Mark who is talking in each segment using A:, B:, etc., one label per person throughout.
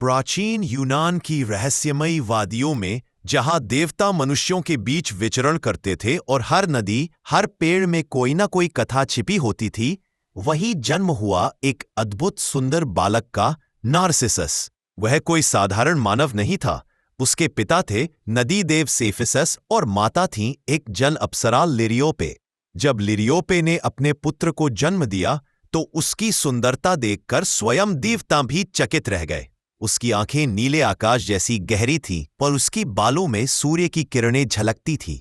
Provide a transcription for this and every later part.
A: प्राचीन यूनान की रहस्यमयी वादियों में जहां देवता मनुष्यों के बीच विचरण करते थे और हर नदी, हर पेड़ में कोई ना कोई कथा छिपी होती थी, वही जन्म हुआ एक अद्भुत सुंदर बालक का, नार्सिसस। वह कोई साधारण मानव नहीं था। उसके पिता थे नदी देव सेफिसस और माता थीं एक जल अप्सरा लिरियोपे। जब लिरियोपे ने अपने पुत्र को जन्म दिया तो उसकी सुंदरता देखकर स्वयं देवता भी चकित रह गए। उसकी आंखें नीले आकाश जैसी गहरी थीं पर उसकी बालों में सूर्य की किरणें झलकती थीं।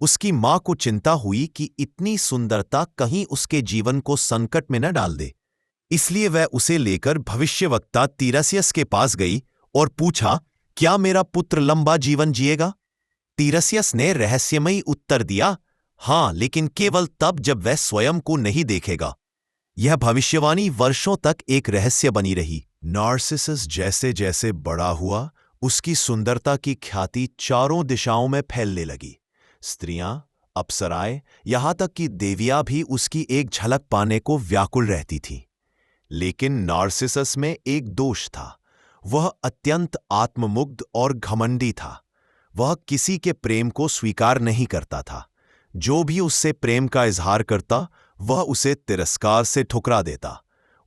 A: उसकी मां को चिंता हुई कि इतनी सुंदरता कहीं उसके जीवन को संकट में न डाल दे। इसलिए वह उसे लेकर भविष्यवक्ता तीरसियस के पास गई और पूछा, क्या मेरा पुत्र लंबा जीवन जिएगा? तीरसियस ने रहस्यमयी उत्तर दिया, हाँ, लेकिन केवल तब जब वह स्वयं को नहीं देखेगा। यह भविष्यवाणी वर्षों तक एक रहस्य बनी रही। नार्सिसस जैसे जैसे बड़ा हुआ, उसकी सुंदरता की ख्याति चारों दिशाओं में फैलने लगी। स्त्रियां, अप्सराएं, यहां तक कि देवियां भी उसकी एक झलक पाने को व्याकुल रहती थीं। लेकिन नार्सिसस में एक दोष था। वह अत्यंत आत्ममुग्ध और घमंडी था। वह किसी के प्रेम को स्वीकार नहीं करता था। जो भी उससे प्रेम का इजहार करता, वह उसे तिरस्कार से ठुकरा देता।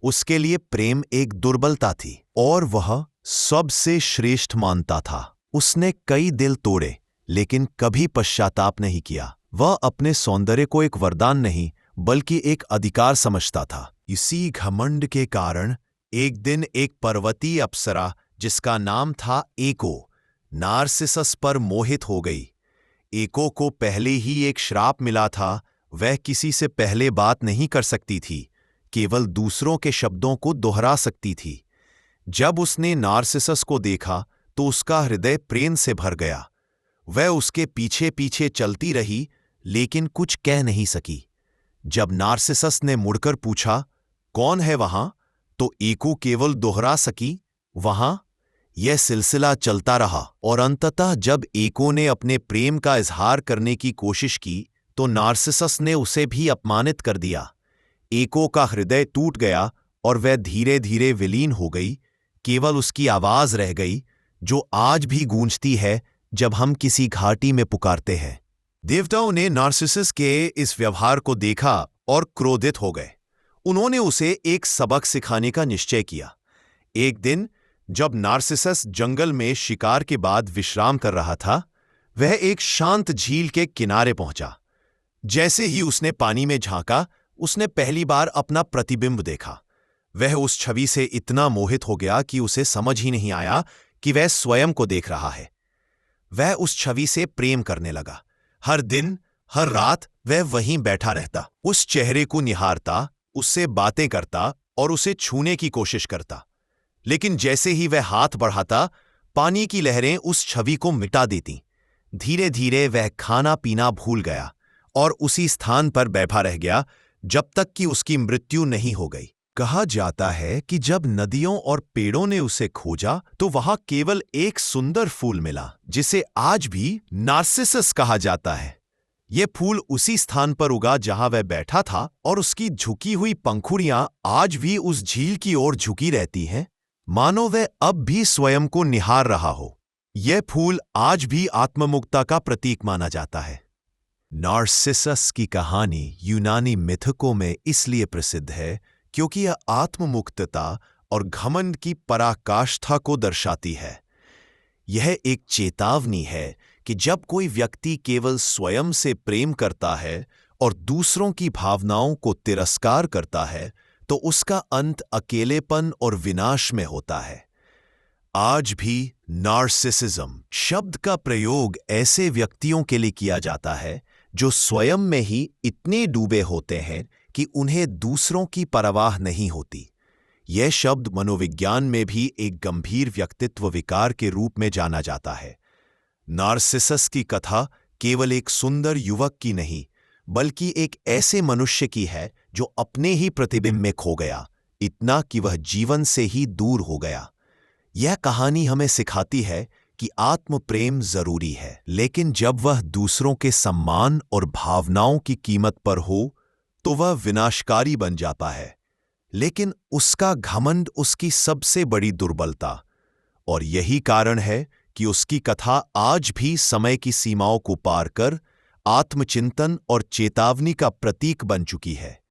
A: उसके लिए प्रेम एक दुर्बलता थी और वह सबसे श्रेष्ठ मानता था। उसने कई दिल तोड़े लेकिन कभी पश्चाताप नहीं किया। वह अपने सौंदर्य को एक वरदान नहीं बल्कि एक अधिकार समझता था। इसी घमंड के कारण एक दिन एक पर्वतीय अप्सरा जिसका नाम था एको, नार्सिसस पर मोहित हो गई। एको को पहले ही एक श्राप मिला था। वह किसी से पहले बात नहीं कर सकती थी, केवल दूसरों के शब्दों को दोहरा सकती थी। जब उसने नार्सिसस को देखा तो उसका हृदय प्रेम से भर गया। वह उसके पीछे पीछे चलती रही लेकिन कुछ कह नहीं सकी। जब नार्सिसस ने मुड़कर पूछा, कौन है वहां? तो एको केवल दोहरा सकी, वहां। यह सिलसिला चलता रहा और अंततः जब एको ने अपने प्रेम का इजहार करने की कोशिश की तो नार्सिसस ने उसे भी अपमानित कर दिया। एको का हृदय टूट गया और वह धीरे धीरे विलीन हो गई। केवल उसकी आवाज रह गई जो आज भी गूंजती है जब हम किसी घाटी में पुकारते हैं। देवताओं ने नार्सिसस के इस व्यवहार को देखा और क्रोधित हो गए। उन्होंने उसे एक सबक सिखाने का निश्चय किया। एक दिन जब नार्सिसस जंगल में शिकार के बाद विश्राम कर रहा था, वह एक शांत झील के किनारे पहुंचा। जैसे ही उसने पानी में झांका, उसने पहली बार अपना प्रतिबिंब देखा। वह उस छवि से इतना मोहित हो गया कि उसे समझ ही नहीं आया कि वह स्वयं को देख रहा है। वह उस छवि से प्रेम करने लगा। हर दिन, हर रात वह वहीं बैठा रहता, उस चेहरे को निहारता, उससे बातें करता और उसे छूने की कोशिश करता। लेकिन जैसे ही वह हाथ बढ़ाता, पानी की लहरें उस छवि को मिटा देतीं। धीरे धीरे वह खाना पीना भूल गया और उसी स्थान पर बैठा रह गया जब तक कि उसकी मृत्यु नहीं हो गई। कहा जाता है कि जब नदियों और पेड़ों ने उसे खोजा तो वहां केवल एक सुंदर फूल मिला जिसे आज भी नार्सिसस कहा जाता है। यह फूल उसी स्थान पर उगा जहां वह बैठा था और उसकी झुकी हुई पंखुड़ियां आज भी उस झील की ओर झुकी रहती हैं, मानो वह अब भी स्वयं को निहार रहा हो। यह फूल आज भी आत्ममुक्ता का प्रतीक माना जाता है। नार्सिसस की कहानी यूनानी मिथकों में इसलिए प्रसिद्ध है क्योंकि यह आत्ममुक्तता और घमंड की पराकाष्ठा को दर्शाती है। यह एक चेतावनी है कि जब कोई व्यक्ति केवल स्वयं से प्रेम करता है और दूसरों की भावनाओं को तिरस्कार करता है तो उसका अंत अकेलेपन और विनाश में होता है। आज भी नार्सिसिज्म शब्द का प्रयोग ऐसे व्यक्तियों के लिए किया जाता है जो स्वयं में ही इतने डूबे होते हैं कि उन्हें दूसरों की परवाह नहीं होती। यह शब्द मनोविज्ञान में भी एक गंभीर व्यक्तित्व विकार के रूप में जाना जाता है। नार्सिसस की कथा केवल एक सुंदर युवक की नहीं बल्कि एक ऐसे मनुष्य की है जो अपने ही प्रतिबिंब में खो गया, इतना कि वह जीवन से ही दूर हो गया। यह कहानी हमें सिखाती है कि आत्म प्रेम जरूरी है, लेकिन जब वह दूसरों के सम्मान और भावनाओं की कीमत पर हो तो वह विनाशकारी बन जाता है। लेकिन उसका घमंड उसकी सबसे बड़ी दुर्बलता। और यही कारण है कि उसकी कथा आज भी समय की सीमाओं को पार कर आत्मचिंतन और चेतावनी का प्रतीक बन चुकी है।